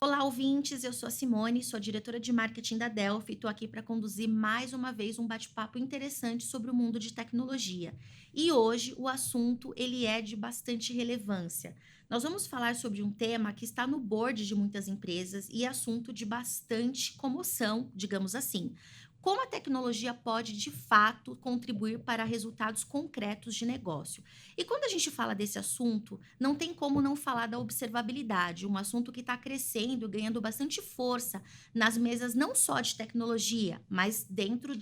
Olá, ouvintes. Eu sou a Simone, sou a diretora de marketing da Delphi e estou aqui para conduzir mais uma vez um bate-papo interessante sobre o mundo de tecnologia. E hoje o assunto ele é de bastante relevância. Nós vamos falar sobre um tema que está no board de muitas empresas e é assunto de bastante comoção, digamos assim. Como a tecnologia pode, de fato, contribuir para resultados concretos de negócio? E quando a gente fala desse assunto, não tem como não falar da observabilidade, um assunto que está crescendo, ganhando bastante força nas mesas não só de tecnologia, mas dentro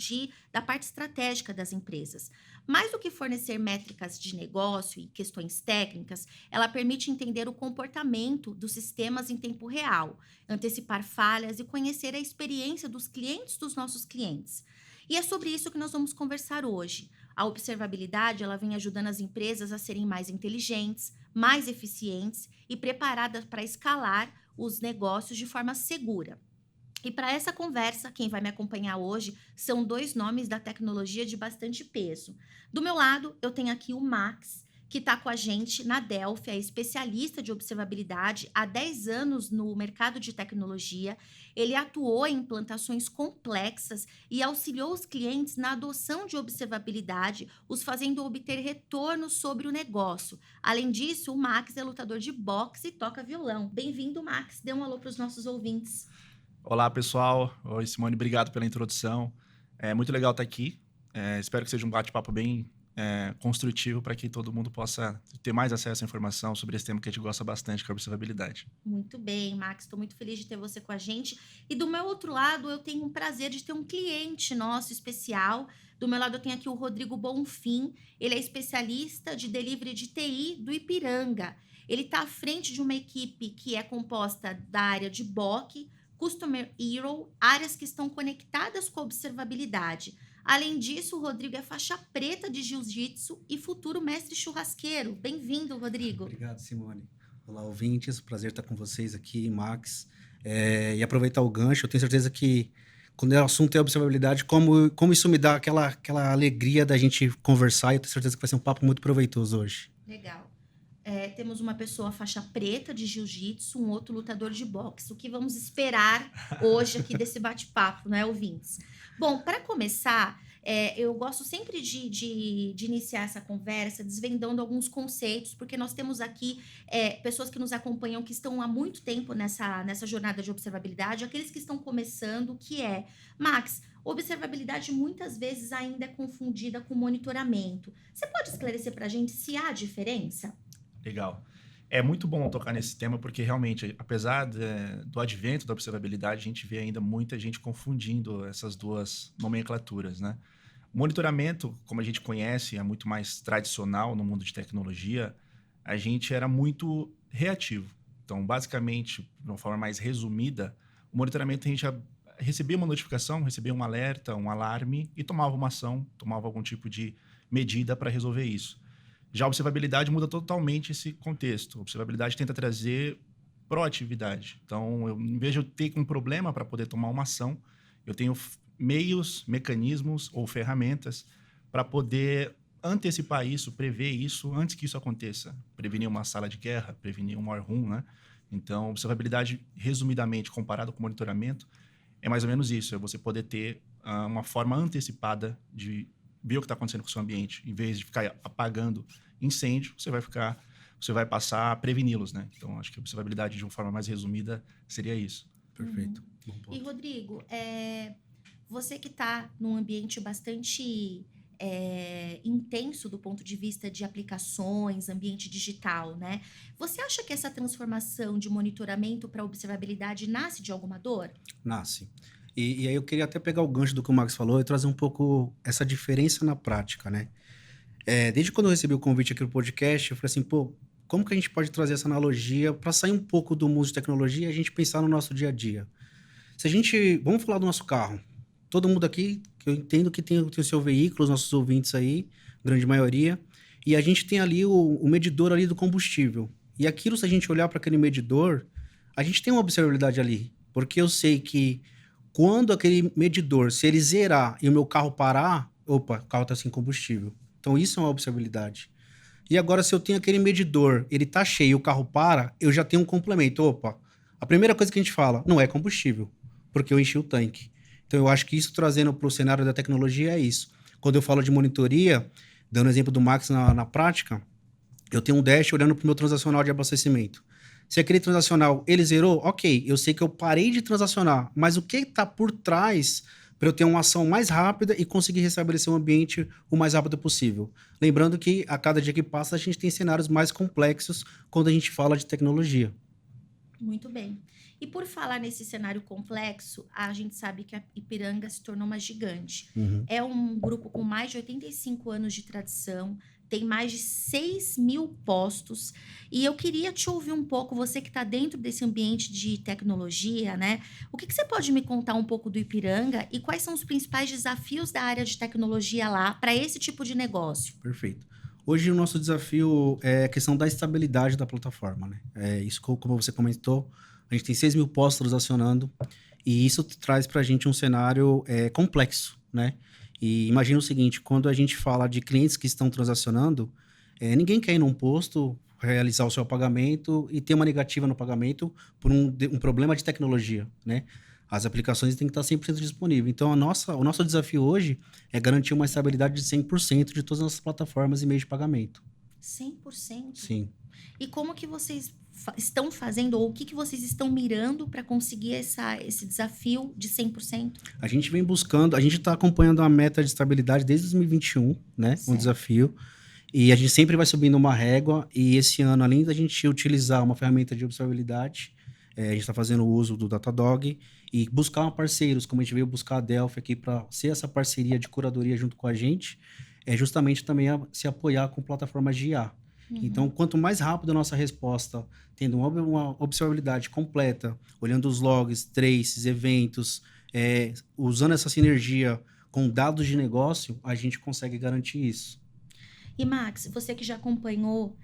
da parte estratégica das empresas. Mais do que fornecer métricas de negócio e questões técnicas, ela permite entender o comportamento dos sistemas em tempo real, antecipar falhas e conhecer a experiência dos clientes dos nossos clientes. E é sobre isso que nós vamos conversar hoje. A observabilidade, ela vem ajudando as empresas a serem mais inteligentes, mais eficientes e preparadas para escalar os negócios de forma segura. E para essa conversa, quem vai me acompanhar hoje são dois nomes da tecnologia de bastante peso. Do meu lado, eu tenho aqui o Max, que está com a gente na Delphi, é especialista de observabilidade há 10 anos no mercado de tecnologia. Ele atuou em implantações complexas e auxiliou os clientes na adoção de observabilidade, os fazendo obter retorno sobre o negócio. Além disso, o Max é lutador de boxe e toca violão. Bem-vindo, Max. Dê um alô para os nossos ouvintes. Olá, pessoal. Oi, Simone, obrigado pela introdução. É muito legal estar aqui. Espero que seja um bate-papo bem construtivo para que todo mundo possa ter mais acesso à informação sobre esse tema que a gente gosta bastante, que é a observabilidade. Muito bem, Max. Estou muito feliz de ter você com a gente. E do meu outro lado, eu tenho um prazer de ter um cliente nosso especial. Do meu lado, eu tenho aqui o Rodrigo Bonfim. Ele é especialista de delivery de TI do Ipiranga. Ele está à frente de uma equipe que é composta da área de BOC, Customer Hero, áreas que estão conectadas com a observabilidade. Além disso, o Rodrigo é faixa preta de jiu-jitsu e futuro mestre churrasqueiro. Bem-vindo, Rodrigo. Obrigado, Simone. Olá, ouvintes. Prazer estar com vocês aqui, Max. E aproveitar o gancho, eu tenho certeza que quando o assunto é observabilidade, como isso me dá aquela alegria da gente conversar, e eu tenho certeza que vai ser um papo muito proveitoso hoje. Legal. Temos uma pessoa faixa preta de jiu-jitsu, um outro lutador de boxe. O que vamos esperar hoje aqui desse bate-papo, né, ouvintes? Bom, para começar, eu gosto sempre de iniciar essa conversa desvendando alguns conceitos, porque nós temos aqui pessoas que nos acompanham que estão há muito tempo nessa jornada de observabilidade, aqueles que estão começando, que é, Max, observabilidade muitas vezes ainda é confundida com monitoramento. Você pode esclarecer para a gente se há diferença? Legal. É muito bom tocar nesse tema porque realmente, apesar do advento da observabilidade, a gente vê ainda muita gente confundindo essas duas nomenclaturas, né? O monitoramento, como a gente conhece, é muito mais tradicional no mundo de tecnologia. A gente era muito reativo. Então, basicamente, de uma forma mais resumida, o monitoramento a gente já recebia uma notificação, recebia um alerta, um alarme e tomava uma ação, tomava algum tipo de medida para resolver isso. Já a observabilidade muda totalmente esse contexto. A observabilidade tenta trazer proatividade. Então, em vez de eu ter um problema para poder tomar uma ação, eu tenho meios, mecanismos ou ferramentas para poder antecipar isso, prever isso antes que isso aconteça. Prevenir uma sala de guerra, prevenir um war room, né? Então, observabilidade, resumidamente, comparado com monitoramento, é mais ou menos isso. É você poder ter uma forma antecipada de ver o que está acontecendo com o seu ambiente. Em vez de ficar apagando incêndio, você vai passar a preveni-los, né? Então, acho que a observabilidade, de uma forma mais resumida, seria isso. Perfeito. Bom E, ponto. Rodrigo, você que está num ambiente bastante intenso do ponto de vista de aplicações, ambiente digital, né? Você acha que essa transformação de monitoramento para observabilidade nasce de alguma dor? Nasce. E aí eu queria até pegar o gancho do que o Max falou e trazer um pouco essa diferença na prática, né? Desde quando eu recebi o convite aqui no podcast, eu falei assim, pô, como que a gente pode trazer essa analogia para sair um pouco do mundo de tecnologia e a gente pensar no nosso dia a dia? Se a gente... Vamos falar do nosso carro. Todo mundo aqui, que eu entendo que tem o seu veículo, os nossos ouvintes aí, grande maioria, e a gente tem ali o medidor ali do combustível. E aquilo, se a gente olhar para aquele medidor, a gente tem uma observabilidade ali. Porque eu sei que quando aquele medidor, se ele zerar e o meu carro parar, opa, o carro está sem combustível. Então isso é uma observabilidade. E agora, se eu tenho aquele medidor, ele tá cheio e o carro para, eu já tenho um complemento. Opa, A primeira coisa que a gente fala, não é combustível, porque eu enchi o tanque. Então, eu acho que isso trazendo para o cenário da tecnologia é isso. Quando eu falo de monitoria, dando o exemplo do Max na prática, eu tenho um dash olhando para o meu transacional de abastecimento. Se aquele transacional, ele zerou, ok, eu sei que eu parei de transacionar, mas o que está por trás para eu ter uma ação mais rápida e conseguir restabelecer o ambiente o mais rápido possível? Lembrando que a cada dia que passa, a gente tem cenários mais complexos quando a gente fala de tecnologia. Muito bem. E por falar nesse cenário complexo, a gente sabe que a Ipiranga se tornou uma gigante. Uhum. É um grupo com mais de 85 anos de tradição, tem mais de 6.000 postos. E eu queria te ouvir um pouco, você que está dentro desse ambiente de tecnologia, né? O que você pode me contar um pouco do Ipiranga e quais são os principais desafios da área de tecnologia lá para esse tipo de negócio? Perfeito. Hoje o nosso desafio é a questão da estabilidade da plataforma, né? Isso, como você comentou, a gente tem 6.000 postos transacionando e isso traz para a gente um cenário complexo, né? E imagina o seguinte, quando a gente fala de clientes que estão transacionando, ninguém quer ir num posto, realizar o seu pagamento e ter uma negativa no pagamento por um problema de tecnologia, né? As aplicações têm que estar 100% disponíveis. Então, o nosso desafio hoje é garantir uma estabilidade de 100% de todas as plataformas e meios de pagamento. 100%? Sim. E como que vocês estão fazendo, ou o que vocês estão mirando para conseguir esse desafio de 100%? A gente vem buscando, a gente está acompanhando a meta de estabilidade desde 2021, né? Um Certo. desafio. E a gente sempre vai subindo uma régua. E esse ano, além da gente utilizar uma ferramenta de observabilidade, a gente está fazendo o uso do Datadog e buscar parceiros, como a gente veio buscar a Delphi aqui para ser essa parceria de curadoria junto com a gente, é justamente também se apoiar com plataformas de IA. Então, quanto mais rápido a nossa resposta, tendo uma observabilidade completa, olhando os logs, traces, eventos, usando essa sinergia com dados de negócio, a gente consegue garantir isso. E Max, você que já acompanhou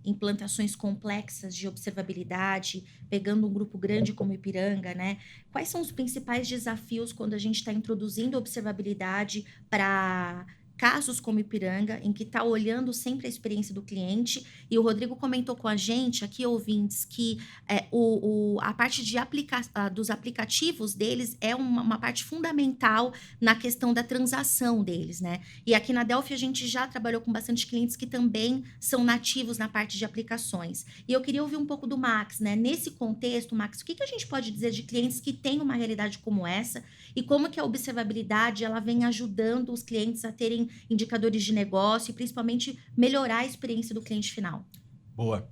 implantações complexas de observabilidade, pegando um grupo grande como Ipiranga, né? Quais são os principais desafios quando a gente está introduzindo observabilidade para casos como Ipiranga, em que está olhando sempre a experiência do cliente? E o Rodrigo comentou com a gente aqui, ouvintes, que a parte de dos aplicativos deles é uma parte fundamental na questão da transação deles, né? E aqui na Delphi a gente já trabalhou com bastante clientes que também são nativos na parte de aplicações. E eu queria ouvir um pouco do Max, né? Nesse contexto, Max, o que a gente pode dizer de clientes que têm uma realidade como essa e como que a observabilidade ela vem ajudando os clientes a terem indicadores de negócio e principalmente melhorar a experiência do cliente final? Boa.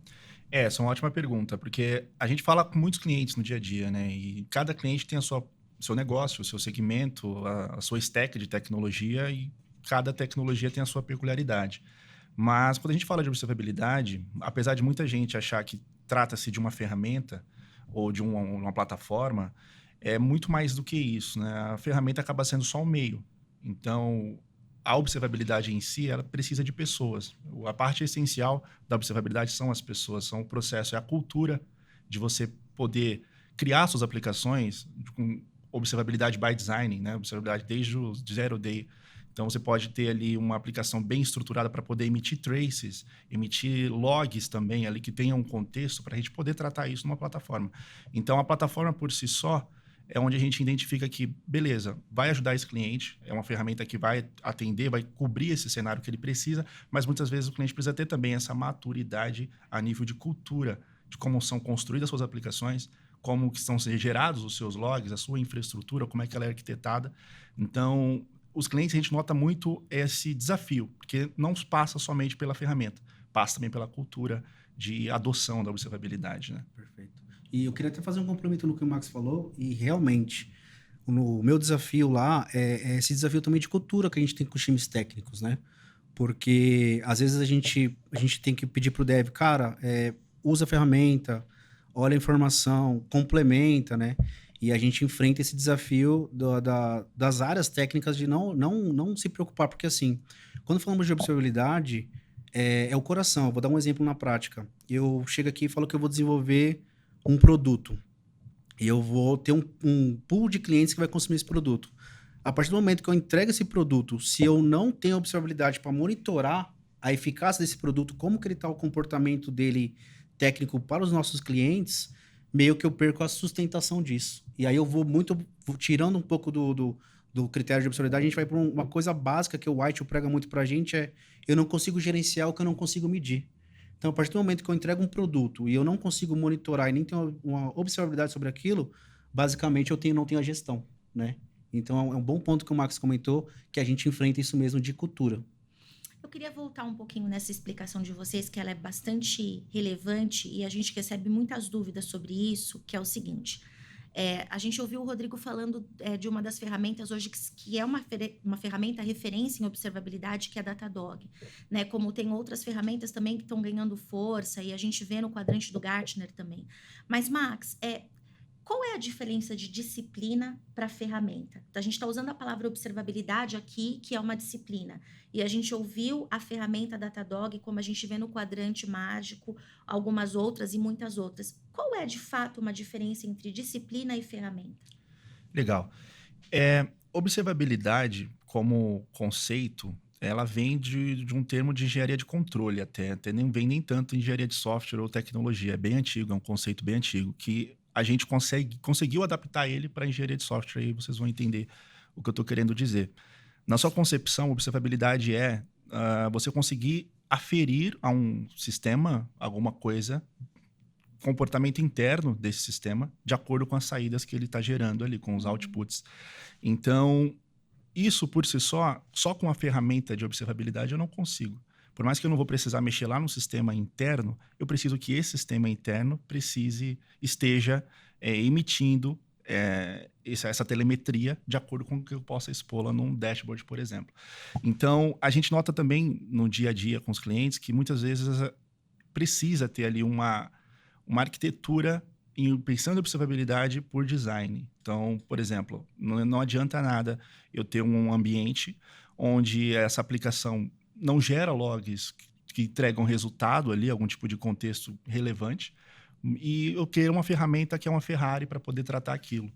Essa é uma ótima pergunta, porque a gente fala com muitos clientes no dia a dia, né? E cada cliente tem seu negócio, o seu segmento, a sua stack de tecnologia e cada tecnologia tem a sua peculiaridade. Mas quando a gente fala de observabilidade, apesar de muita gente achar que trata-se de uma ferramenta ou de uma plataforma, é muito mais do que isso, né? A ferramenta acaba sendo só um meio. Então, a observabilidade em si, ela precisa de pessoas. A parte essencial da observabilidade são as pessoas, são o processo, é a cultura de você poder criar suas aplicações com observabilidade by design, né? Observabilidade desde o zero day. Então, você pode ter ali uma aplicação bem estruturada para poder emitir traces, emitir logs também ali que tenham um contexto para a gente poder tratar isso numa plataforma. Então, a plataforma por si só é onde a gente identifica que, beleza, vai ajudar esse cliente, é uma ferramenta que vai atender, vai cobrir esse cenário que ele precisa, mas muitas vezes o cliente precisa ter também essa maturidade a nível de cultura, de como são construídas as suas aplicações, como que estão gerados os seus logs, a sua infraestrutura, como é que ela é arquitetada. Então, os clientes, a gente nota muito esse desafio, porque não passa somente pela ferramenta, passa também pela cultura de adoção da observabilidade, né? Perfeito. E eu queria até fazer um complemento no que o Max falou, e realmente, o meu desafio lá é esse desafio também de cultura que a gente tem com os times técnicos, né? Porque, às vezes, a gente tem que pedir pro dev, cara, usa a ferramenta, olha a informação, complementa, né? E a gente enfrenta esse desafio das áreas técnicas de não se preocupar, porque, assim, quando falamos de observabilidade, é o coração. Eu vou dar um exemplo na prática. Eu chego aqui e falo que eu vou desenvolver um produto. E eu vou ter um pool de clientes que vai consumir esse produto. A partir do momento que eu entrego esse produto, se eu não tenho observabilidade para monitorar a eficácia desse produto, como que ele está o comportamento dele técnico para os nossos clientes, meio que eu perco a sustentação disso. E aí eu vou tirando um pouco do critério de observabilidade, a gente vai para uma coisa básica que o White prega muito para a gente, eu não consigo gerenciar o que eu não consigo medir. Então, a partir do momento que eu entrego um produto e eu não consigo monitorar e nem tenho uma observabilidade sobre aquilo, basicamente não tenho a gestão, né? Então, é um bom ponto que o Max comentou, que a gente enfrenta isso mesmo de cultura. Eu queria voltar um pouquinho nessa explicação de vocês, que ela é bastante relevante e a gente recebe muitas dúvidas sobre isso, que é o seguinte. A gente ouviu o Rodrigo falando de uma das ferramentas hoje que é uma ferramenta referência em observabilidade, que é a Datadog, né? Como tem outras ferramentas também que estão ganhando força e a gente vê no quadrante do Gartner também. Mas, Max, qual é a diferença de disciplina para ferramenta? A gente está usando a palavra observabilidade aqui, que é uma disciplina. E a gente ouviu a ferramenta Datadog, como a gente vê no quadrante mágico, algumas outras e muitas outras. Qual é, de fato, uma diferença entre disciplina e ferramenta? Legal. Observabilidade, como conceito, ela vem de um termo de engenharia de controle até nem vem nem tanto engenharia de software ou tecnologia. É bem antigo, é um conceito bem antigo, que a gente conseguiu adaptar ele para engenharia de software, aí vocês vão entender o que eu estou querendo dizer. Na sua concepção, observabilidade é você conseguir aferir a um sistema alguma coisa, comportamento interno desse sistema, de acordo com as saídas que ele está gerando ali, com os outputs. Então, isso por si só com a ferramenta de observabilidade eu não consigo. Por mais que eu não vou precisar mexer lá no sistema interno, eu preciso que esse sistema interno esteja emitindo essa telemetria de acordo com o que eu possa expô-la num dashboard, por exemplo. Então, a gente nota também no dia a dia com os clientes que muitas vezes precisa ter ali uma arquitetura pensando em observabilidade por design. Então, por exemplo, não adianta nada eu ter um ambiente onde essa aplicação não gera logs que entregam resultado ali, algum tipo de contexto relevante, e eu quero uma ferramenta que é uma Ferrari para poder tratar aquilo.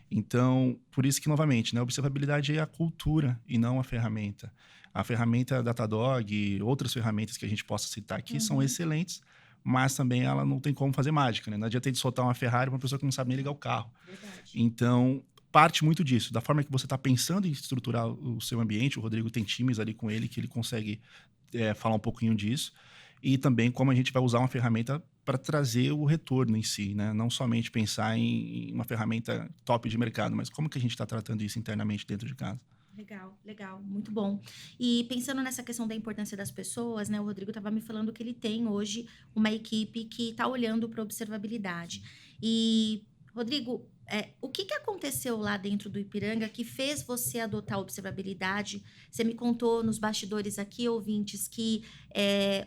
Então, por isso que, novamente, né, a observabilidade é a cultura e não a ferramenta. A ferramenta Datadog, outras ferramentas que a gente possa citar aqui, são excelentes, mas também ela não tem como fazer mágica, né? Não adianta de soltar uma Ferrari para uma pessoa que não sabe nem ligar o carro. Verdade. Então, parte muito disso, da forma que você está pensando em estruturar o seu ambiente. O Rodrigo tem times ali com ele que ele consegue falar um pouquinho disso. E também como a gente vai usar uma ferramenta para trazer o retorno em si, né? Não somente pensar em uma ferramenta top de mercado, mas como que a gente está tratando isso internamente dentro de casa. Legal, muito bom. E pensando nessa questão da importância das pessoas, né? O Rodrigo estava me falando que ele tem hoje uma equipe que está olhando para a observabilidade. E, Rodrigo, o que aconteceu lá dentro do Ipiranga que fez você adotar a observabilidade? Você me contou nos bastidores aqui, ouvintes, que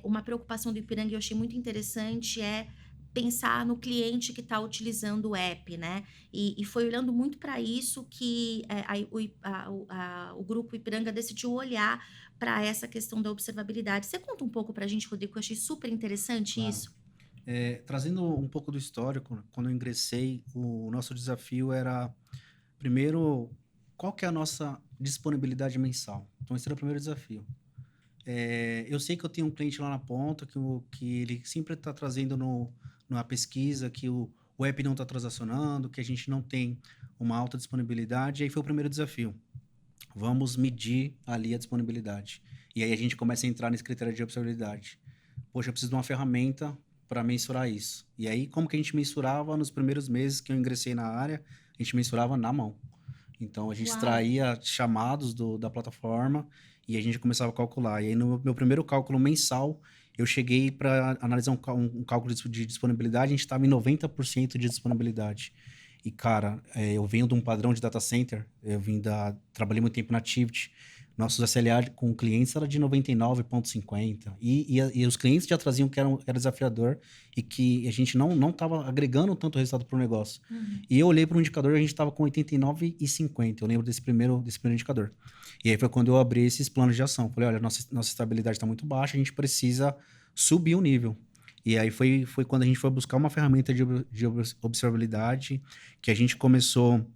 uma preocupação do Ipiranga, eu achei muito interessante, pensar no cliente que está utilizando o app, né? E foi olhando muito para isso que o grupo Ipiranga decidiu olhar para essa questão da observabilidade. Você conta um pouco para a gente, Rodrigo, que eu achei super interessante Claro. isso. Trazendo um pouco do histórico, quando eu ingressei, o nosso desafio era, primeiro, qual que é a nossa disponibilidade mensal? Então, esse era o primeiro desafio. Eu sei que eu tenho um cliente lá na ponta que ele sempre está trazendo numa pesquisa que o app não está transacionando, que a gente não tem uma alta disponibilidade, e aí foi o primeiro desafio. Vamos medir ali a disponibilidade. E aí a gente começa a entrar nesse critério de observabilidade. Poxa, eu preciso de uma ferramenta para mensurar isso. E aí, como que a gente mensurava nos primeiros meses que eu ingressei na área? A gente mensurava na mão. Então, a gente extraía chamados da plataforma e a gente começava a calcular. E aí, no meu primeiro cálculo mensal, eu cheguei para analisar um cálculo de disponibilidade, a gente estava em 90% de disponibilidade. E, cara, eu venho de um padrão de data center, trabalhei muito tempo na Tivit, nossos SLA com clientes era de 99,50. E os clientes já traziam que era desafiador e que a gente não estava agregando tanto resultado para o negócio. E eu olhei para o indicador e a gente estava com 89,50. Eu lembro desse primeiro indicador. E aí foi quando eu abri esses planos de ação. Falei, olha, nossa estabilidade está muito baixa, a gente precisa subir o nível. E aí foi quando a gente foi buscar uma ferramenta de observabilidade que a gente começou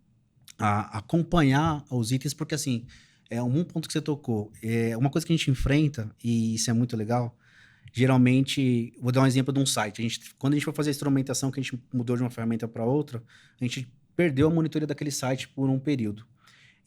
a acompanhar os itens, porque assim... um ponto que você tocou. Uma coisa que a gente enfrenta, e isso é muito legal, geralmente, vou dar um exemplo de um site. Quando a gente foi fazer a instrumentação, que a gente mudou de uma ferramenta para outra, a gente perdeu a monitoria daquele site por um período.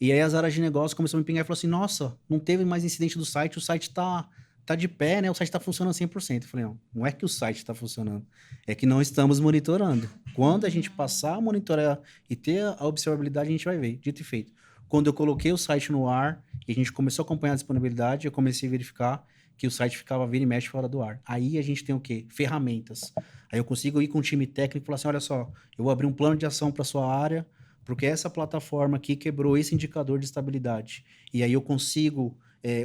E aí as áreas de negócio começaram a me pingar e falaram assim, nossa, não teve mais incidente do site, o site tá de pé, né? O site tá funcionando 100%. Eu falei, não é que o site está funcionando, é que não estamos monitorando. Quando a gente passar a monitorar e ter a observabilidade, a gente vai ver, dito e feito. Quando eu coloquei o site no ar e a gente começou a acompanhar a disponibilidade, eu comecei a verificar que o site ficava vira e mexe fora do ar. Aí a gente tem o quê? Ferramentas. Aí eu consigo ir com um time técnico e falar assim, olha só, eu vou abrir um plano de ação para sua área, porque essa plataforma aqui quebrou esse indicador de estabilidade. E aí eu consigo,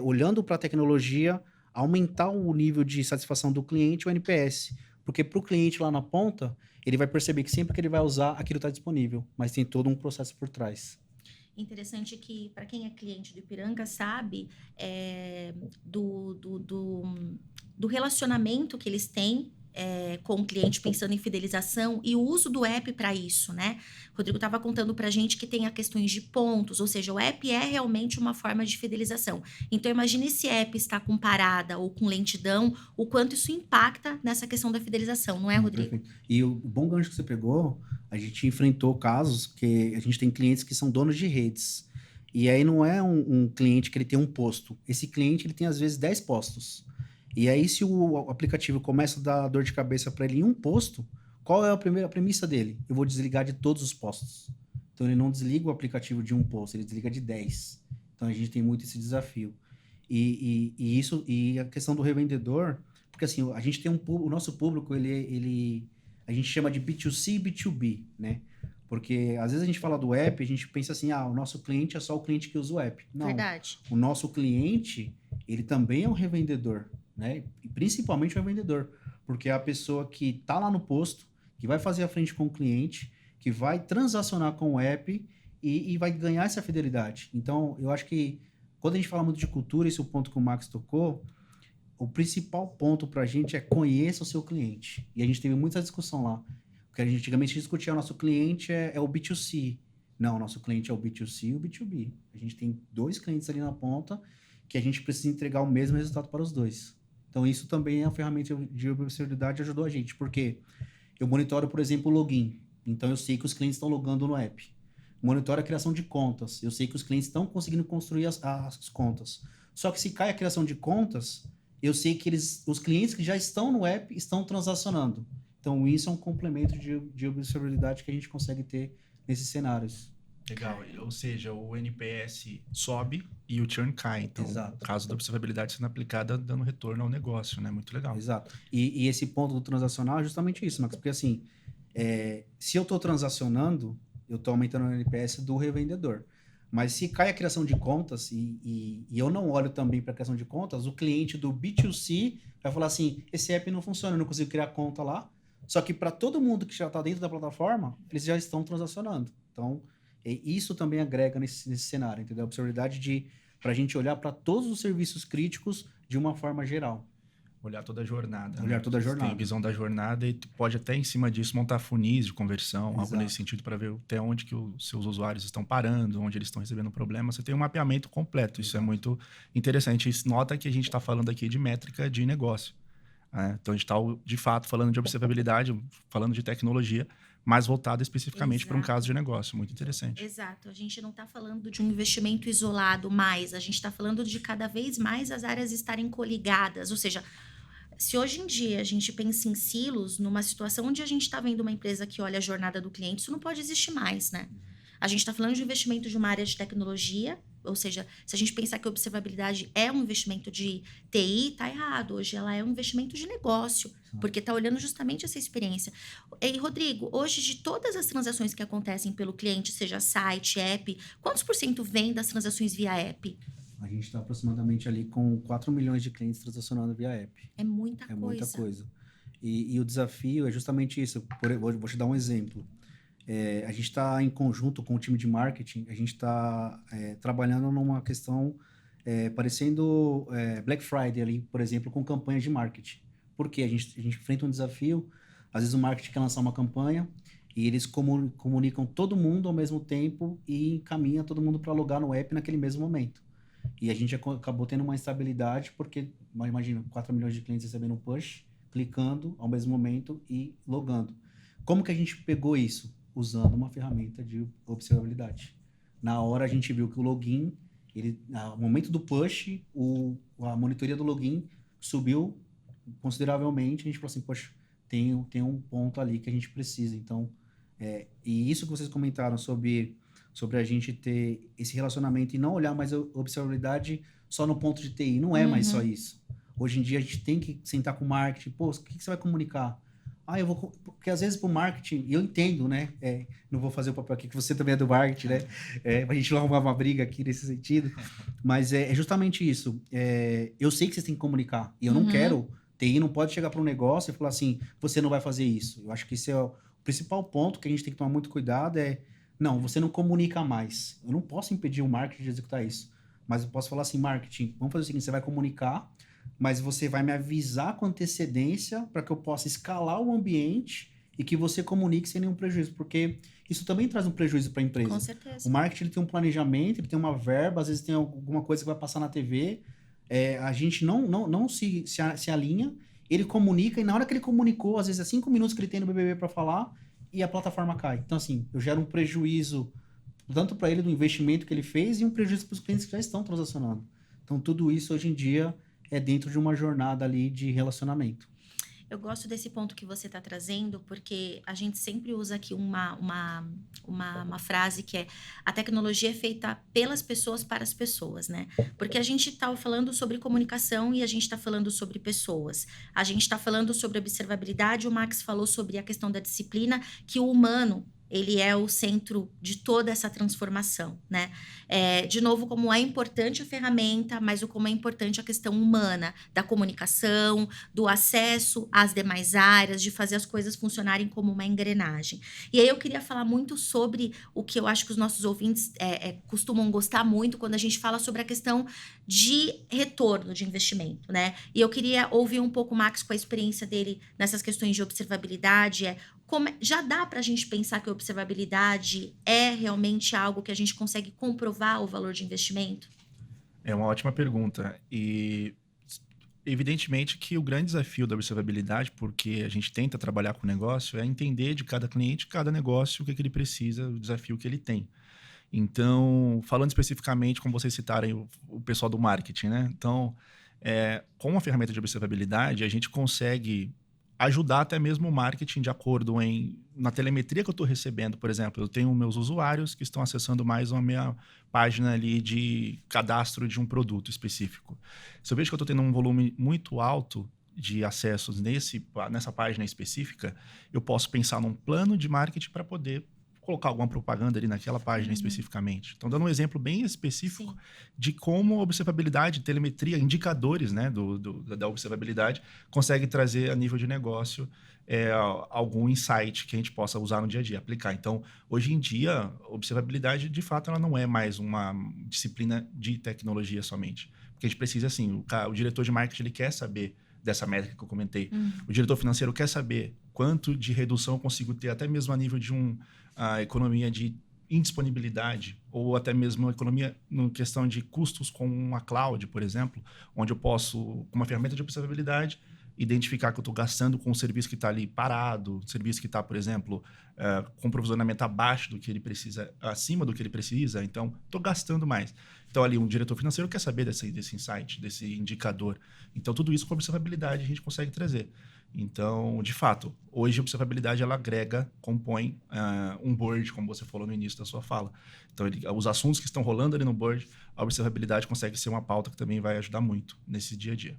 olhando para a tecnologia, aumentar o nível de satisfação do cliente, o NPS. Porque para o cliente lá na ponta, ele vai perceber que sempre que ele vai usar, aquilo está disponível, mas tem todo um processo por trás. Interessante que, para quem é cliente do Ipiranga, sabe do relacionamento que eles têm com o cliente, pensando em fidelização e o uso do app para isso, né? O Rodrigo estava contando para a gente que tem a questões de pontos, ou seja, o app é realmente uma forma de fidelização. Então, imagine se app está com parada ou com lentidão, o quanto isso impacta nessa questão da fidelização, não é, Rodrigo? Perfeito. E o bom gancho que você pegou, a gente enfrentou casos que a gente tem clientes que são donos de redes. E aí não é um cliente que ele tem um posto. Esse cliente ele tem às vezes 10 postos. E aí se o aplicativo começa a dar dor de cabeça para ele em um posto, qual é a premissa dele? Eu vou desligar de todos os postos. Então ele não desliga o aplicativo de um posto, ele desliga de 10. Então a gente tem muito esse desafio. E a questão do revendedor, porque assim, a gente tem o nosso público, a gente chama de B2C e B2B, né? Porque às vezes a gente fala do app, a gente pensa assim, o nosso cliente é só o cliente que usa o app. Não. Verdade. O nosso cliente, ele também é um revendedor, né? E principalmente um revendedor, porque é a pessoa que está lá no posto, que vai fazer a frente com o cliente, que vai transacionar com o app e vai ganhar essa fidelidade. Então, eu acho que quando a gente fala muito de cultura, esse é o ponto que o Max tocou, o principal ponto para a gente é conheça o seu cliente. E a gente teve muita discussão lá. Porque a gente antigamente discutia o nosso cliente é o B2C. Não, o nosso cliente é o B2C e o B2B. A gente tem 2 clientes ali na ponta que a gente precisa entregar o mesmo resultado para os 2. Então, isso também é uma ferramenta de observabilidade e ajudou a gente. Porque eu monitoro, por exemplo, o login. Então, eu sei que os clientes estão logando no app. Monitoro a criação de contas. Eu sei que os clientes estão conseguindo construir as contas. Só que se cai a criação de contas, eu sei que os clientes que já estão no app estão transacionando. Então, isso é um complemento de observabilidade que a gente consegue ter nesses cenários. Legal. Ou seja, o NPS sobe e o churn cai. Então, Exato. no caso da observabilidade sendo aplicada, dando retorno ao negócio, né? Muito legal. Exato. E esse ponto do transacional é justamente isso, Max. Porque assim, se eu estou transacionando, eu estou aumentando o NPS do revendedor. Mas se cai a criação de contas e eu não olho também para a criação de contas, o cliente do B2C vai falar assim, esse app não funciona, eu não consigo criar conta lá. Só que para todo mundo que já está dentro da plataforma, eles já estão transacionando. Então, isso também agrega nesse cenário, entendeu? A observabilidade para a gente olhar para todos os serviços críticos de uma forma geral. Olhar toda a jornada. Olhar toda a jornada. Tem a visão da jornada e tu pode até, em cima disso, montar funis de conversão, Exato. algo nesse sentido, para ver até onde que os seus usuários estão parando, onde eles estão recebendo problema. Você tem um mapeamento completo. Isso é muito interessante. Isso nota que a gente está falando aqui de métrica de negócio. Então, a gente está, de fato, falando de observabilidade, falando de tecnologia, mas voltado especificamente para um caso de negócio. Muito interessante. Exato. A gente não está falando de um investimento isolado mais. A gente está falando de cada vez mais as áreas estarem coligadas. Ou seja, se hoje em dia a gente pensa em silos, numa situação onde a gente está vendo uma empresa que olha a jornada do cliente, isso não pode existir mais, né? A gente está falando de investimento de uma área de tecnologia, ou seja, se a gente pensar que a observabilidade é um investimento de TI, tá errado. Hoje ela é um investimento de negócio, porque tá olhando justamente essa experiência. E, Rodrigo, hoje de todas as transações que acontecem pelo cliente, seja site, app, quantos % vem das transações via app? A gente está aproximadamente ali com 4 milhões de clientes transacionando via app. É muita coisa. É muita coisa. E o desafio é justamente isso. Vou te dar um exemplo. A gente está em conjunto com o time de marketing, a gente está trabalhando numa questão parecendo Black Friday ali, por exemplo, com campanhas de marketing. Por quê? A gente enfrenta um desafio, às vezes o marketing quer lançar uma campanha e eles comunicam todo mundo ao mesmo tempo e encaminha todo mundo para logar no app naquele mesmo momento. E a gente acabou tendo uma instabilidade, porque, imagina, 4 milhões de clientes recebendo um push, clicando ao mesmo momento e logando. Como que a gente pegou isso? Usando uma ferramenta de observabilidade. Na hora a gente viu que o login, no momento do push, a monitoria do login subiu consideravelmente. A gente falou assim, poxa, tem um ponto ali que a gente precisa. Então, e isso que vocês comentaram sobre a gente ter esse relacionamento e não olhar mais a observabilidade só no ponto de TI. Não é mais só isso. Hoje em dia a gente tem que sentar com o marketing. Pô, o que você vai comunicar? Eu vou... Porque às vezes pro marketing, e eu entendo, né? Não vou fazer o papel aqui, que você também é do marketing, né? A gente não arrumar uma briga aqui nesse sentido. Mas é justamente isso. Eu sei que vocês têm que comunicar. E eu não quero... TI não pode chegar para um negócio e falar assim, você não vai fazer isso. Eu acho que esse é o principal ponto que a gente tem que tomar muito cuidado, não, você não comunica mais. Eu não posso impedir o marketing de executar isso. Mas eu posso falar assim, marketing, vamos fazer o seguinte, você vai comunicar, mas você vai me avisar com antecedência para que eu possa escalar o ambiente e que você comunique sem nenhum prejuízo, porque isso também traz um prejuízo para a empresa. Com certeza. O marketing ele tem um planejamento, ele tem uma verba, às vezes tem alguma coisa que vai passar na TV, a gente não se alinha, ele comunica, e na hora que ele comunicou, às vezes é 5 minutos que ele tem no BBB para falar, e a plataforma cai. Então, assim, eu gero um prejuízo tanto para ele do investimento que ele fez e um prejuízo para os clientes que já estão transacionando. Então, tudo isso hoje em dia é dentro de uma jornada ali de relacionamento. Eu gosto desse ponto que você está trazendo, porque a gente sempre usa aqui uma frase que é: a tecnologia é feita pelas pessoas para as pessoas, né? Porque a gente está falando sobre comunicação e a gente está falando sobre pessoas. A gente está falando sobre observabilidade, o Max falou sobre a questão da disciplina, que o humano, ele é o centro de toda essa transformação, né? De novo, como é importante a ferramenta, mas como é importante a questão humana, da comunicação, do acesso às demais áreas, de fazer as coisas funcionarem como uma engrenagem. E aí eu queria falar muito sobre o que eu acho que os nossos ouvintes costumam gostar muito, quando a gente fala sobre a questão de retorno de investimento, né? E eu queria ouvir um pouco o Max com a experiência dele nessas questões de observabilidade, já dá para a gente pensar que a observabilidade é realmente algo que a gente consegue comprovar o valor de investimento? É uma ótima pergunta. E evidentemente que o grande desafio da observabilidade, porque a gente tenta trabalhar com o negócio, é entender de cada cliente, cada negócio, o que ele precisa, o desafio que ele tem. Então, falando especificamente, como vocês citaram, o pessoal do marketing, né? Então, com a ferramenta de observabilidade, a gente consegue ajudar até mesmo o marketing de acordo na telemetria que eu estou recebendo. Por exemplo, eu tenho meus usuários que estão acessando mais a minha página ali de cadastro de um produto específico. Se eu vejo que eu estou tendo um volume muito alto de acessos nessa página específica, eu posso pensar num plano de marketing para poder colocar alguma propaganda ali naquela página especificamente. Então, dando um exemplo bem específico de como a observabilidade, telemetria, indicadores, né, da observabilidade consegue trazer a nível de negócio algum insight que a gente possa usar no dia a dia, aplicar. Então, hoje em dia, a observabilidade, de fato, ela não é mais uma disciplina de tecnologia somente. Porque a gente precisa, assim, o diretor de marketing, ele quer saber dessa métrica que eu comentei. O diretor financeiro quer saber quanto de redução eu consigo ter, até mesmo a nível de a economia de indisponibilidade, ou até mesmo a economia na questão de custos com uma cloud, por exemplo, onde eu posso, com uma ferramenta de observabilidade, identificar que eu estou gastando com um serviço que está ali parado, serviço que está, por exemplo, com provisionamento abaixo do que ele precisa, acima do que ele precisa, então estou gastando mais. Então, ali, um diretor financeiro quer saber desse insight, desse indicador. Então, tudo isso com observabilidade a gente consegue trazer. Então, de fato, hoje a observabilidade ela agrega, compõe um board, como você falou no início da sua fala. Então, os assuntos que estão rolando ali no board, a observabilidade consegue ser uma pauta que também vai ajudar muito nesse dia a dia.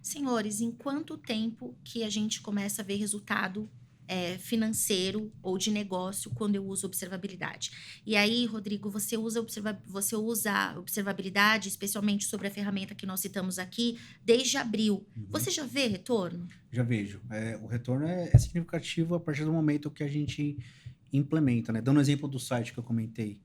Senhores, em quanto tempo que a gente começa a ver resultado financeiro ou de negócio quando eu uso observabilidade? E aí, Rodrigo, você usa observabilidade, especialmente sobre a ferramenta que nós citamos aqui, desde abril. Você já vê retorno? Já vejo. O retorno é significativo a partir do momento que a gente implementa, né? Dando o exemplo do site que eu comentei.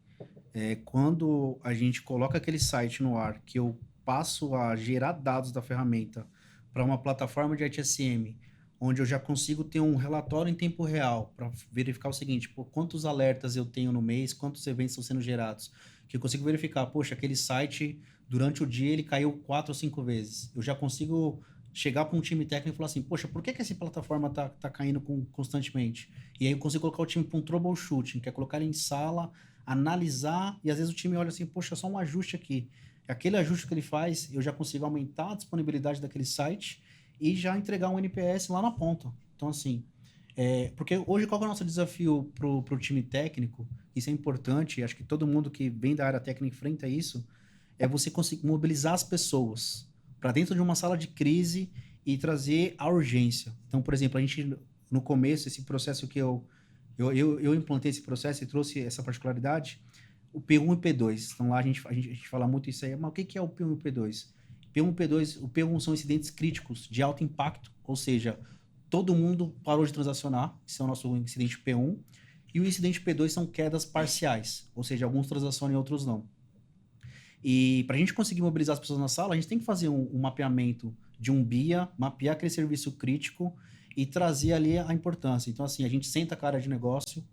Quando a gente coloca aquele site no ar, que eu passo a gerar dados da ferramenta para uma plataforma de ITSM, onde eu já consigo ter um relatório em tempo real para verificar o seguinte: quantos alertas eu tenho no mês, quantos eventos estão sendo gerados, que eu consigo verificar, poxa, aquele site, durante o dia, ele caiu 4 ou 5 vezes. Eu já consigo chegar para um time técnico e falar assim, poxa, por que essa plataforma tá caindo constantemente? E aí eu consigo colocar o time para um troubleshooting, que é colocar ele em sala, analisar, e às vezes o time olha assim, poxa, só um ajuste aqui. Aquele ajuste que ele faz, eu já consigo aumentar a disponibilidade daquele site e já entregar um NPS lá na ponta. Então, assim, porque hoje qual que é o nosso desafio pro time técnico? Isso é importante, acho que todo mundo que vem da área técnica enfrenta isso, é você conseguir mobilizar as pessoas para dentro de uma sala de crise e trazer a urgência. Então, por exemplo, a gente, no começo, esse processo que eu implantei esse processo e trouxe essa particularidade, o P1 e P2. Então, lá a gente fala muito isso aí, mas o que é o P1 e o P2? P1 e P2, o P1 são incidentes críticos de alto impacto, ou seja, todo mundo parou de transacionar, esse é o nosso incidente P1, e o incidente P2 são quedas parciais, ou seja, alguns transacionam e outros não. E para a gente conseguir mobilizar as pessoas na sala, a gente tem que fazer um mapeamento de um BIA, mapear aquele serviço crítico e trazer ali a importância. Então, assim, a gente senta a cara de negócio,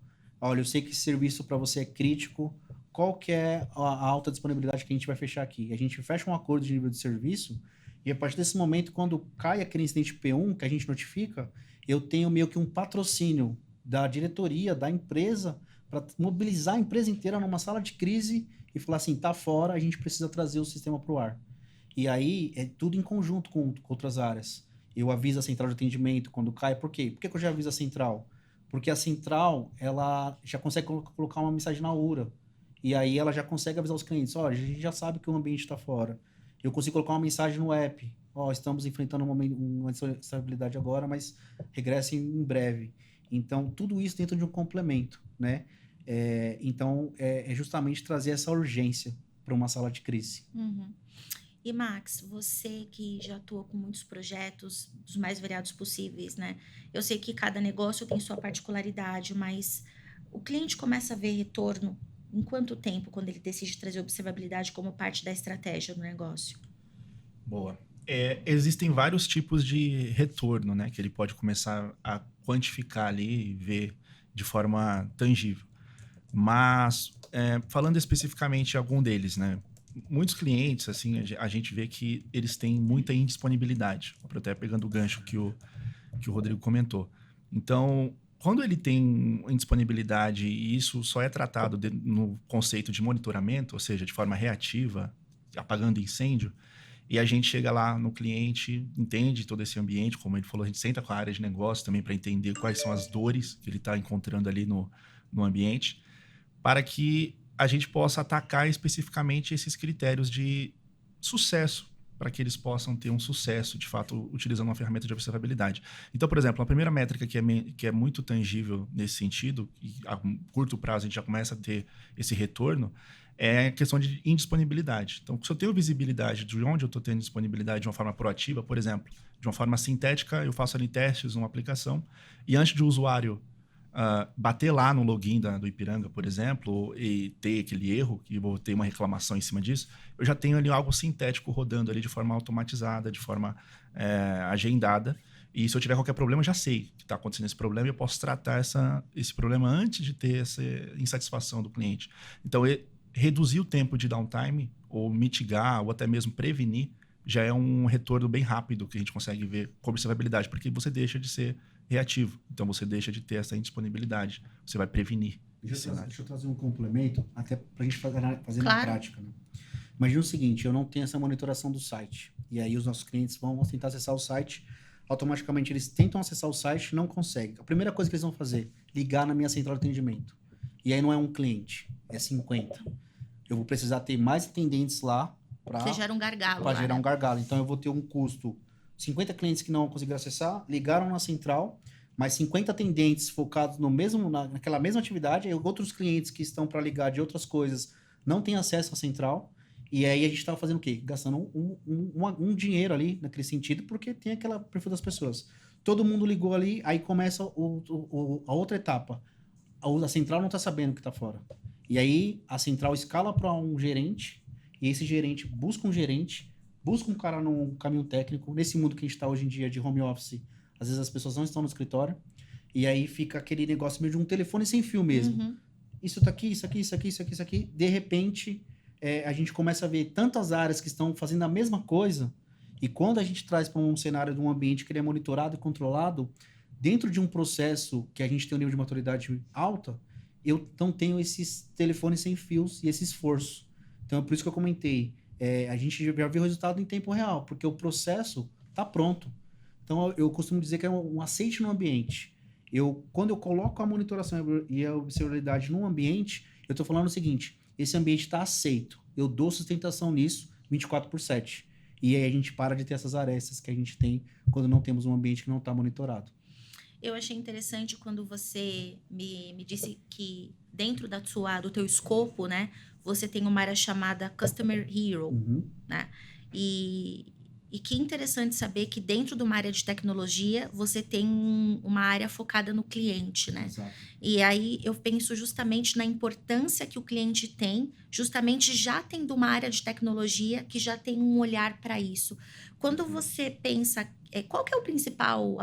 olha, eu sei que esse serviço para você é crítico, qual que é a alta disponibilidade que a gente vai fechar aqui? A gente fecha um acordo de nível de serviço e a partir desse momento, quando cai aquele incidente P1 que a gente notifica, eu tenho meio que um patrocínio da diretoria, da empresa, para mobilizar a empresa inteira numa sala de crise e falar assim, tá fora, a gente precisa trazer o sistema para o ar. E aí, é tudo em conjunto com outras áreas. Eu aviso a central de atendimento quando cai. Por quê? Por que eu já aviso a central? Porque a central, ela já consegue colocar uma mensagem na URA. E aí ela já consegue avisar os clientes, olha, a gente já sabe que o ambiente está fora. Eu consigo colocar uma mensagem no app, estamos enfrentando uma instabilidade agora, mas regressem em breve. Então, tudo isso dentro de um complemento, né? Então, é justamente trazer essa urgência para uma sala de crise. Uhum. E Max, você que já atua com muitos projetos, dos mais variados possíveis, né? Eu sei que cada negócio tem sua particularidade, mas o cliente começa a ver retorno em quanto tempo quando ele decide trazer observabilidade como parte da estratégia do negócio? Boa. Existem vários tipos de retorno, né? Que ele pode começar a quantificar ali e ver de forma tangível. Mas, falando especificamente de algum deles, né? Muitos clientes, assim, a gente vê que eles têm muita indisponibilidade. Até pegando o gancho que o Rodrigo comentou. Então, quando ele tem indisponibilidade e isso só é tratado no conceito de monitoramento, ou seja, de forma reativa, apagando incêndio, e a gente chega lá no cliente, entende todo esse ambiente, como ele falou, a gente senta com a área de negócio também para entender quais são as dores que ele está encontrando ali no ambiente, para que a gente possa atacar especificamente esses critérios de sucesso, para que eles possam ter um sucesso, de fato, utilizando uma ferramenta de observabilidade. Então, por exemplo, a primeira métrica que é muito tangível nesse sentido, e a curto prazo a gente já começa a ter esse retorno, é a questão de indisponibilidade. Então, se eu tenho visibilidade de onde eu estou tendo disponibilidade de uma forma proativa, por exemplo, de uma forma sintética, eu faço ali testes numa aplicação, e antes de o usuário bater lá no login do Ipiranga, por exemplo, e ter aquele erro, que vou ter uma reclamação em cima disso, eu já tenho ali algo sintético rodando ali de forma automatizada, de forma agendada. E se eu tiver qualquer problema, eu já sei que está acontecendo esse problema e eu posso tratar esse problema antes de ter essa insatisfação do cliente. Então, reduzir o tempo de downtime, ou mitigar, ou até mesmo prevenir, já é um retorno bem rápido que a gente consegue ver com observabilidade, porque você deixa de ser reativo. Então, você deixa de ter essa indisponibilidade. Você vai prevenir. Deixa eu trazer um complemento, até para a gente fazer Claro. na prática. Né? Imagina o seguinte, eu não tenho essa monitoração do site. E aí, os nossos clientes vão tentar acessar o site. Automaticamente, eles tentam acessar o site e não conseguem. A primeira coisa que eles vão fazer, ligar na minha central de atendimento. E aí, não é um cliente, é 50. Eu vou precisar ter mais atendentes lá Você gera um gargalo. para lá, gerar né? um gargalo. Então, eu vou ter um custo. 50 clientes que não conseguiram acessar, ligaram na central, mas 50 atendentes focados naquela mesma atividade, e outros clientes que estão para ligar de outras coisas não têm acesso à central, e aí a gente estava fazendo o quê? Gastando um dinheiro ali, naquele sentido, porque tem aquela perfil das pessoas. Todo mundo ligou ali, aí começa a outra etapa. A central não está sabendo que está fora. E aí a central escala para um gerente, e esse gerente busca um gerente, busca um cara num caminho técnico. Nesse mundo que a gente está hoje em dia de home office, às vezes as pessoas não estão no escritório, e aí fica aquele negócio meio de um telefone sem fio mesmo. Uhum. isso tá aqui, isso aqui, isso aqui, isso aqui, isso aqui. De repente, a gente começa a ver tantas áreas que estão fazendo a mesma coisa, e quando a gente traz para um cenário de um ambiente que ele é monitorado e controlado, dentro de um processo que a gente tem um nível de maturidade alta, eu não tenho esses telefones sem fios e esse esforço. Então, é por isso que eu comentei. A gente já viu o resultado em tempo real, porque o processo está pronto. Então, eu costumo dizer que é um aceite no ambiente. Quando eu coloco a monitoração e a observabilidade num ambiente, eu estou falando o seguinte, esse ambiente está aceito. Eu dou sustentação nisso 24/7. E aí a gente para de ter essas arestas que a gente tem quando não temos um ambiente que não está monitorado. Eu achei interessante quando você me disse que dentro do teu escopo, né, você tem uma área chamada Customer Hero, Uhum. né? E que interessante saber que dentro de uma área de tecnologia, você tem uma área focada no cliente, né? Exato. E aí eu penso justamente na importância que o cliente tem, justamente já tendo uma área de tecnologia que já tem um olhar para isso. Quando você pensa, qual que é a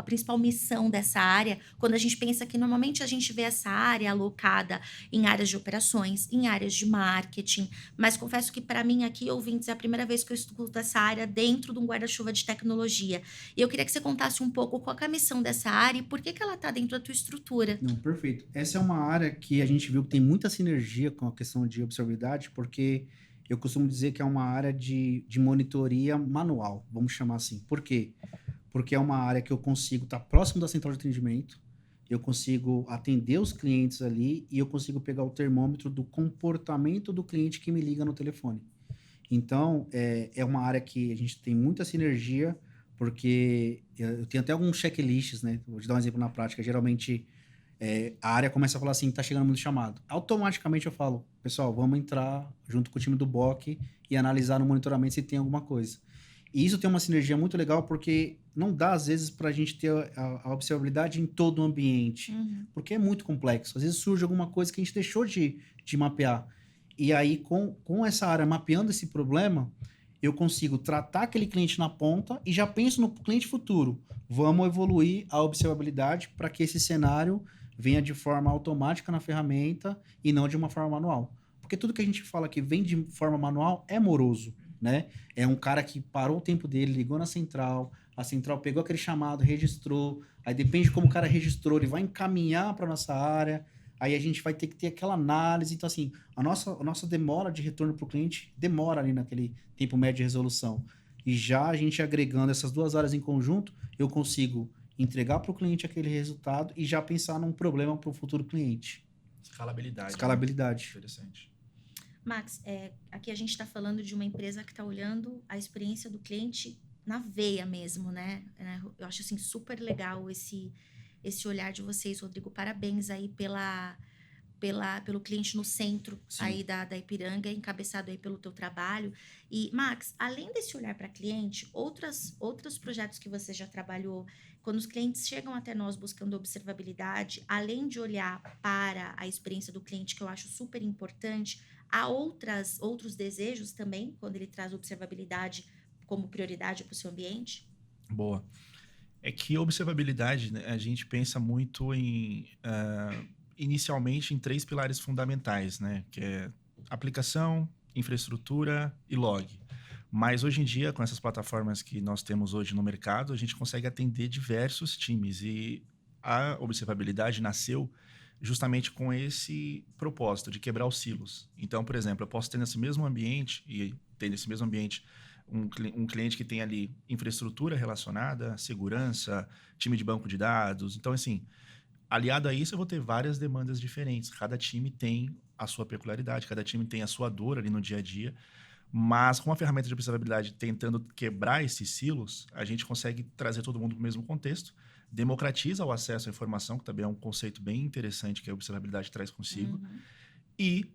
principal missão dessa área, quando a gente pensa que normalmente a gente vê essa área alocada em áreas de operações, em áreas de marketing, mas confesso que para mim aqui, ouvintes, é a primeira vez que eu escuto essa área dentro de um guarda-chuva de tecnologia. E eu queria que você contasse um pouco qual que é a missão dessa área e por que ela está dentro da tua estrutura. Não, perfeito. Essa é uma área que a gente viu que tem muita sinergia com a questão de observabilidade, porque eu costumo dizer que é uma área de monitoria manual, vamos chamar assim. Por quê? Porque é uma área que eu consigo estar próximo da central de atendimento, eu consigo atender os clientes ali e eu consigo pegar o termômetro do comportamento do cliente que me liga no telefone. Então, é uma área que a gente tem muita sinergia, porque eu tenho até alguns checklists, né? Vou te dar um exemplo na prática. Geralmente, a área começa a falar assim, tá chegando muito chamado. Automaticamente eu falo, pessoal, vamos entrar junto com o time do BOC e analisar no monitoramento se tem alguma coisa. E isso tem uma sinergia muito legal, porque não dá, às vezes, para a gente ter a observabilidade em todo o ambiente, porque é muito complexo. Às vezes surge alguma coisa que a gente deixou de mapear. E aí, com essa área mapeando esse problema, eu consigo tratar aquele cliente na ponta e já penso no cliente futuro. Vamos evoluir a observabilidade para que esse cenário venha de forma automática na ferramenta e não de uma forma manual. Porque tudo que a gente fala que vem de forma manual é moroso, né? É um cara que parou o tempo dele, ligou na central, a central pegou aquele chamado, registrou, aí depende de como o cara registrou, ele vai encaminhar para nossa área, aí a gente vai ter que ter aquela análise. Então, assim, a nossa demora de retorno para o cliente demora ali naquele tempo médio de resolução. E já a gente agregando essas duas áreas em conjunto, eu consigo entregar para o cliente aquele resultado e já pensar num problema para o futuro cliente. Escalabilidade. Escalabilidade. Interessante. Max, aqui a gente está falando de uma empresa que está olhando a experiência do cliente na veia mesmo, né? Eu acho assim super legal esse olhar de vocês, Rodrigo. Parabéns aí pelo cliente no centro. Sim. Aí da Ipiranga, encabeçado aí pelo teu trabalho. E, Max, além desse olhar para cliente, outros projetos que você já trabalhou, quando os clientes chegam até nós buscando observabilidade, além de olhar para a experiência do cliente, que eu acho super importante, há outros desejos também, quando ele traz observabilidade como prioridade para o seu ambiente? Boa. É que observabilidade, né, a gente pensa muito inicialmente em 3 pilares fundamentais, né? Que é aplicação, infraestrutura e log. Mas hoje em dia, com essas plataformas que nós temos hoje no mercado, a gente consegue atender diversos times. E a observabilidade nasceu justamente com esse propósito de quebrar os silos. Então, por exemplo, eu posso ter nesse mesmo ambiente, um cliente que tem ali infraestrutura relacionada, segurança, time de banco de dados. Então, assim, aliado a isso, eu vou ter várias demandas diferentes. Cada time tem a sua peculiaridade, cada time tem a sua dor ali no dia a dia. Mas com a ferramenta de observabilidade tentando quebrar esses silos, a gente consegue trazer todo mundo para o mesmo contexto, democratiza o acesso à informação, que também é um conceito bem interessante que a observabilidade traz consigo, e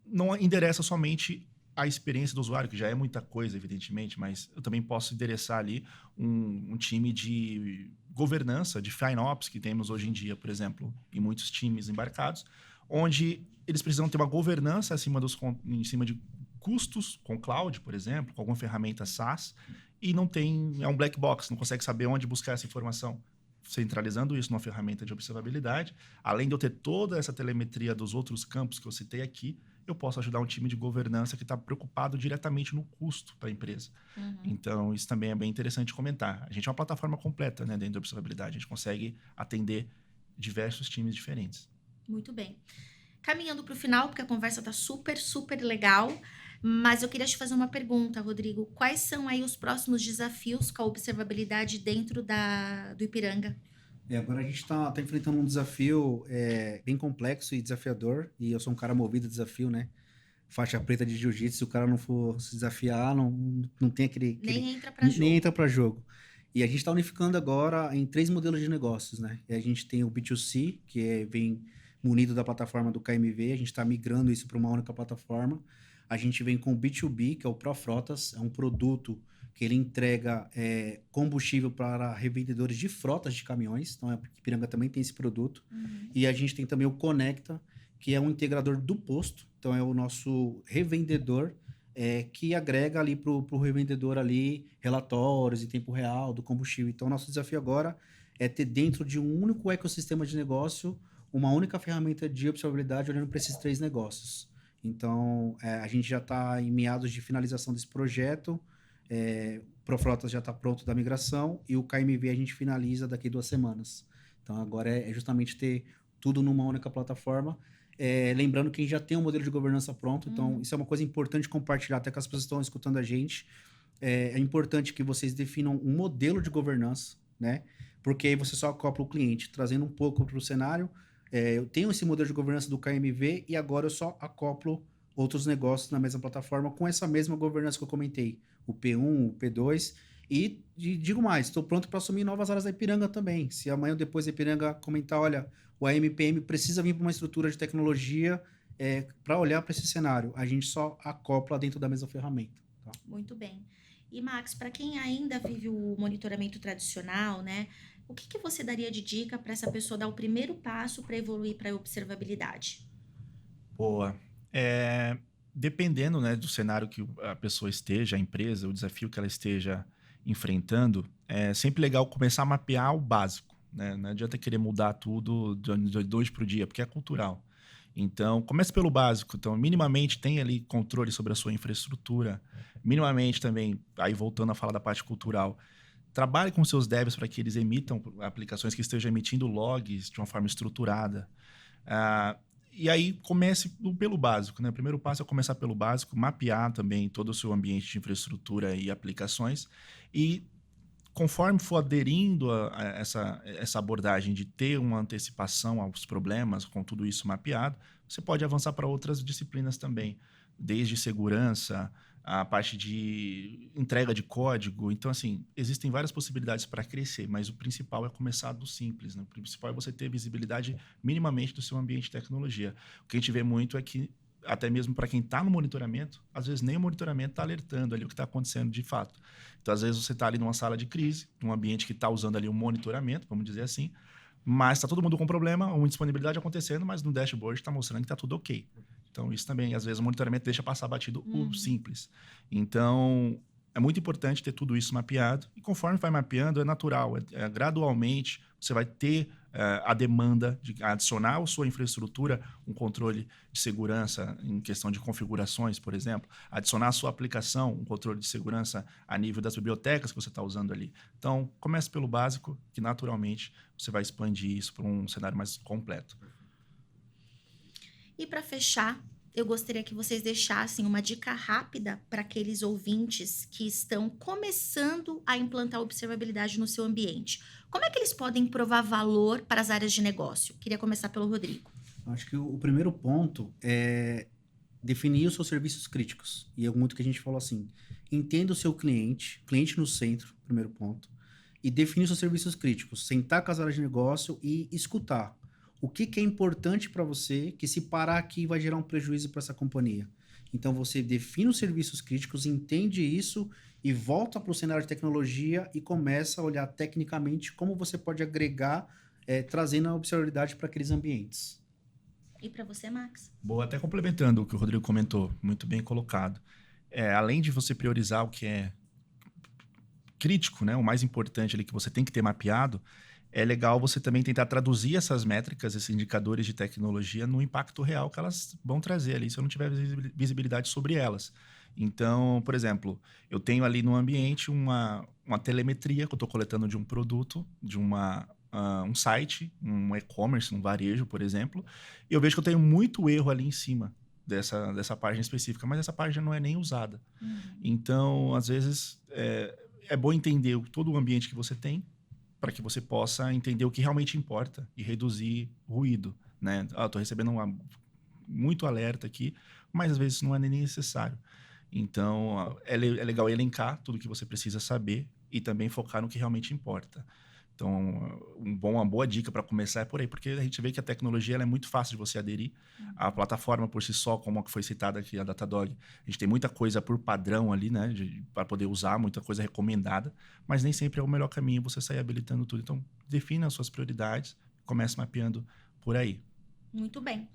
não endereça somente a experiência do usuário, que já é muita coisa, evidentemente, mas eu também posso endereçar ali um time de governança, de FinOps, que temos hoje em dia, por exemplo, em muitos times embarcados, onde eles precisam ter uma governança em cima de custos com cloud, por exemplo, com alguma ferramenta SaaS, e não tem, é um black box, não consegue saber onde buscar essa informação. centralizando isso numa ferramenta de observabilidade, além de eu ter toda essa telemetria dos outros campos que eu citei aqui, eu posso ajudar um time de governança que está preocupado diretamente no custo para a empresa. Uhum. Então, isso também é bem interessante comentar. A gente é uma plataforma completa, né, dentro da observabilidade. A gente consegue atender diversos times diferentes. Muito bem. Caminhando para o final, porque a conversa está super, super legal, mas eu queria te fazer uma pergunta, Rodrigo. Quais são aí os próximos desafios com a observabilidade dentro do Ipiranga? Agora a gente está enfrentando um desafio bem complexo e desafiador, e eu sou um cara movido a desafio, né? Faixa preta de jiu-jitsu, se o cara não for se desafiar, não tem Nem entra para nem jogo. entra para jogo. E a gente está unificando agora em 3 modelos de negócios, né? E a gente tem o B2C, que vem munido da plataforma do KMV, a gente está migrando isso para uma única plataforma. A gente vem com o B2B, que é o ProFrotas, é um produto que ele entrega combustível para revendedores de frotas de caminhões, então a Ipiranga também tem esse produto. Uhum. E a gente tem também o Conecta, que é um integrador do posto, então é o nosso revendedor que agrega ali para o revendedor ali relatórios em tempo real do combustível. Então, o nosso desafio agora é ter dentro de um único ecossistema de negócio uma única ferramenta de observabilidade olhando para esses 3 negócios. Então, a gente já está em meados de finalização desse projeto, o Profrotas já está pronto da migração e o KMV a gente finaliza daqui 2 semanas. Então, agora é justamente ter tudo numa única plataforma. Lembrando que a gente já tem um modelo de governança pronto, então isso é uma coisa importante compartilhar, até que as pessoas estão escutando a gente. É importante que vocês definam um modelo de governança, né? Porque aí você só acopla o cliente, trazendo um pouco para o cenário. Eu tenho esse modelo de governança do KMV e agora eu só acoplo outros negócios na mesma plataforma com essa mesma governança que eu comentei, o P1, o P2. E digo mais, estou pronto para assumir novas áreas da Ipiranga também. Se amanhã ou depois a Ipiranga comentar, olha, o AMPM precisa vir para uma estrutura de tecnologia para olhar para esse cenário, a gente só acopla dentro da mesma ferramenta. Tá? Muito bem. E, Max, para quem ainda vive o monitoramento tradicional, né? O que você daria de dica para essa pessoa dar o primeiro passo para evoluir para a observabilidade? Boa. Dependendo, né, do cenário que a pessoa esteja, a empresa, o desafio que ela esteja enfrentando, é sempre legal começar a mapear o básico, né? Não adianta querer mudar tudo de hoje para o dia, porque é cultural. Então, comece pelo básico. Então, minimamente tenha ali controle sobre a sua infraestrutura. Minimamente também, aí voltando a falar da parte cultural, trabalhe com seus devs para que eles emitam aplicações que estejam emitindo logs de uma forma estruturada. E aí comece pelo básico, né? O primeiro passo é começar pelo básico, mapear também todo o seu ambiente de infraestrutura e aplicações. E conforme for aderindo a essa abordagem de ter uma antecipação aos problemas com tudo isso mapeado, você pode avançar para outras disciplinas também, desde segurança, a parte de entrega de código. Então, assim, existem várias possibilidades para crescer, mas o principal é começar do simples, né? O principal é você ter visibilidade minimamente do seu ambiente de tecnologia. O que a gente vê muito é que, até mesmo para quem está no monitoramento, às vezes nem o monitoramento está alertando ali o que está acontecendo de fato. Então, às vezes você está ali numa sala de crise, num ambiente que está usando ali um monitoramento, vamos dizer assim, mas está todo mundo com problema, uma indisponibilidade acontecendo, mas no dashboard está mostrando que está tudo ok. Então, isso também, às vezes, o monitoramento deixa passar batido o simples. Então, é muito importante ter tudo isso mapeado. E conforme vai mapeando, é natural. Gradualmente, você vai ter a demanda de adicionar à sua infraestrutura um controle de segurança em questão de configurações, por exemplo. Adicionar à sua aplicação um controle de segurança a nível das bibliotecas que você está usando ali. Então, comece pelo básico, que naturalmente você vai expandir isso para um cenário mais completo. E para fechar, eu gostaria que vocês deixassem uma dica rápida para aqueles ouvintes que estão começando a implantar observabilidade no seu ambiente. Como é que eles podem provar valor para as áreas de negócio? Queria começar pelo Rodrigo. Acho que o primeiro ponto é definir os seus serviços críticos. E é muito que a gente falou assim, entenda o seu cliente no centro, primeiro ponto, e definir os seus serviços críticos. Sentar com as áreas de negócio e escutar. O que é importante para você que se parar aqui vai gerar um prejuízo para essa companhia. Então, você define os serviços críticos, entende isso e volta para o cenário de tecnologia e começa a olhar tecnicamente como você pode agregar, trazendo a observabilidade para aqueles ambientes. E para você, Max? Boa, até complementando o que o Rodrigo comentou, muito bem colocado. Além de você priorizar o que é crítico, né, o mais importante ali que você tem que ter mapeado, é legal você também tentar traduzir essas métricas, esses indicadores de tecnologia, no impacto real que elas vão trazer ali, se eu não tiver visibilidade sobre elas. Então, por exemplo, eu tenho ali no ambiente uma telemetria que eu estou coletando de um produto, de um site, um e-commerce, um varejo, por exemplo, e eu vejo que eu tenho muito erro ali em cima dessa página específica, mas essa página não é nem usada. Então, às vezes, é bom entender todo o ambiente que você tem, para que você possa entender o que realmente importa e reduzir ruído, né? Estou recebendo muito alerta aqui, mas às vezes não é nem necessário. Então, é legal elencar tudo que você precisa saber e também focar no que realmente importa. Então, uma boa dica para começar é por aí, porque a gente vê que a tecnologia ela é muito fácil de você aderir. A plataforma por si só, como foi citada aqui, a Datadog, a gente tem muita coisa por padrão ali, né, para poder usar, muita coisa recomendada, mas nem sempre é o melhor caminho você sair habilitando tudo. Então, defina as suas prioridades, comece mapeando por aí. Muito bem.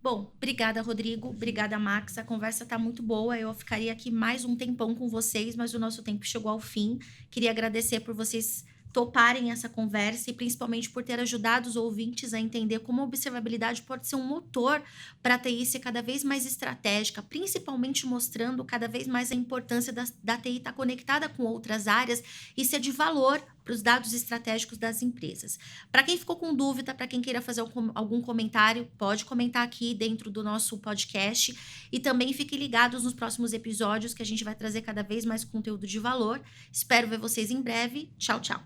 Bom, obrigada, Rodrigo. Obrigada, Max. A conversa tá muito boa. Eu ficaria aqui mais um tempão com vocês, mas o nosso tempo chegou ao fim. Queria agradecer por vocês toparem essa conversa e principalmente por ter ajudado os ouvintes a entender como a observabilidade pode ser um motor para a TI ser cada vez mais estratégica, principalmente mostrando cada vez mais a importância da TI estar conectada com outras áreas e ser de valor para os dados estratégicos das empresas. Para quem ficou com dúvida, para quem queira fazer algum comentário, pode comentar aqui dentro do nosso podcast e também fiquem ligados nos próximos episódios que a gente vai trazer cada vez mais conteúdo de valor. Espero ver vocês em breve. Tchau, tchau.